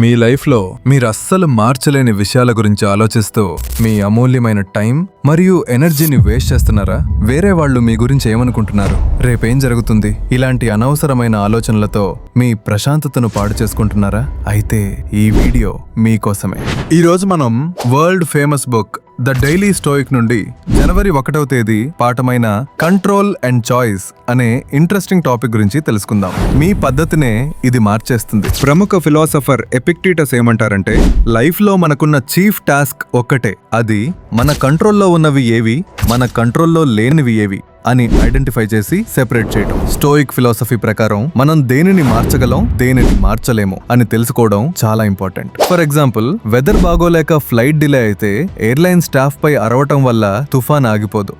మీ లైఫ్లో మీరు అస్సలు మార్చలేని విషయాల గురించి ఆలోచిస్తూ మీ అమూల్యమైన టైం మరియు ఎనర్జీని వేస్ట్ చేస్తున్నారా? వేరే వాళ్ళు మీ గురించి ఏమనుకుంటున్నారు, రేపేం జరుగుతుంది, ఇలాంటి అనవసరమైన ఆలోచనలతో మీ ప్రశాంతతను పాడు చేసుకుంటున్నారా? అయితే ఈ వీడియో మీకోసమే. ఈరోజు మనం world famous book the daily stoic నుండి జనవరి 1వ తేదీ పాఠమైన కంట్రోల్ అండ్ చాయిస్ అనే ఇంట్రెస్టింగ్ టాపిక్ గురించి తెలుసుకుందాం. మీ పద్ధతినే ఇది మార్చేస్తుంది. ప్రముఖ ఫిలాసఫర్ ఎపిక్టీటస్ ఏమంటారంటే, లైఫ్ లో మనకున్న చీఫ్ టాస్క్ ఒక్కటే, అది మన కంట్రోల్లో ఉన్నవి ఏవి, మన కంట్రోల్లో లేనివి ఏవి అని ఐడెంటిఫై చేసి సెపరేట్ చేయడం. స్టోయిక్ ఫిలాసఫీ ప్రకారం మనం దేనిని మార్చగలం, దేనిని మార్చలేము అని తెలుసుకోవడం చాలా ఇంపార్టెంట్. ఫర్ ఎగ్జాంపుల్, వెదర్ బాగోలేక ఫ్లైట్ డిలే అయితే ఎయిర్లైన్ స్టాఫ్ పై అరవటం వల్ల తుఫాన్ ఆగిపోదు.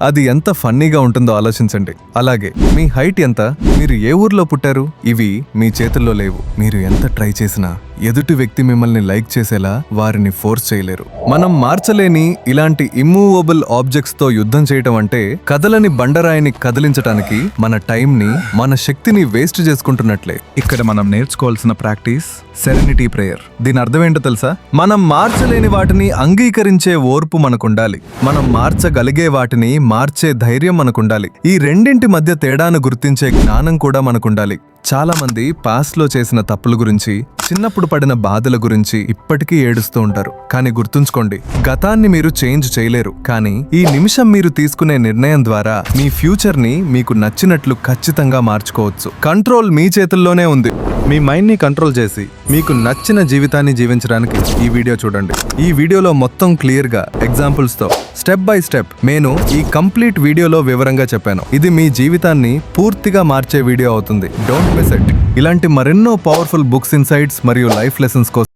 అది ఎంత ఫన్నీగా ఉంటుందో ఆలోచించండి. అలాగే మీ హైట్ ఎంత, మీరు ఏ ఊర్లో పుట్టారు, ఇవి మీ చేతుల్లో లేవు. మీరు ఎంత ట్రై చేసినా ఎదుటి వ్యక్తి మిమ్మల్ని లైక్ చేసేలా వారిని ఫోర్స్ చేయలేరు. మనం మార్చలేని ఇలాంటి ఇమ్మూవబుల్ ఆబ్జెక్ట్స్ తో యుద్ధం చేయటం అంటే కదలని బండరాయిని కదిలించటానికి మన టైం ని, మన శక్తిని వేస్ట్ చేసుకుంటున్నట్లే. ఇక్కడ మనం నేర్చుకోవాల్సిన ప్రాక్టీస్ సెరెనిటీ ప్రేయర్. దీని అర్థం ఏంటో తెలుసా? మనం మార్చలేని వాటిని అంగీకరించే ఓర్పు మనకుండాలి. మనం మార్చగలిగే వాటిని మార్చే ధైర్యం మనకుండాలి. ఈ రెండింటి మధ్య తేడాను గుర్తించే జ్ఞానం కూడా మనకుండాలి. చాలా మంది పాస్ట్ లో చేసిన తప్పుల గురించి, చిన్నప్పుడు పడిన బాధల గురించి ఇప్పటికీ ఏడుస్తూ ఉంటారు. కానీ గుర్తుంచుకోండి, గతాన్ని మీరు చేంజ్ చేయలేరు, కానీ ఈ నిమిషం మీరు తీసుకునే నిర్ణయం ద్వారా మీ ఫ్యూచర్ ని మీకు నచ్చినట్లు ఖచ్చితంగా మార్చుకోవచ్చు. కంట్రోల్ మీ చేతుల్లోనే ఉంది. మీ మైండ్ ని కంట్రోల్ చేసి మీకు నచ్చిన జీవితాన్ని జీవించడానికి ఈ వీడియో చూడండి. ఈ వీడియోలో మొత్తం క్లియర్ గా ఎగ్జాంపుల్స్ తో స్టెప్ బై స్టెప్ నేను ఈ కంప్లీట్ వీడియోలో వివరంగా చెప్పాను. ఇది మీ జీవితాన్ని పూర్తిగా మార్చే వీడియో అవుతుంది. Don't miss it. ఇలాంటి మరెన్నో పవర్ఫుల్ బుక్స్, ఇన్సైట్స్ మరియు లైఫ్ లెసన్స్ కోసం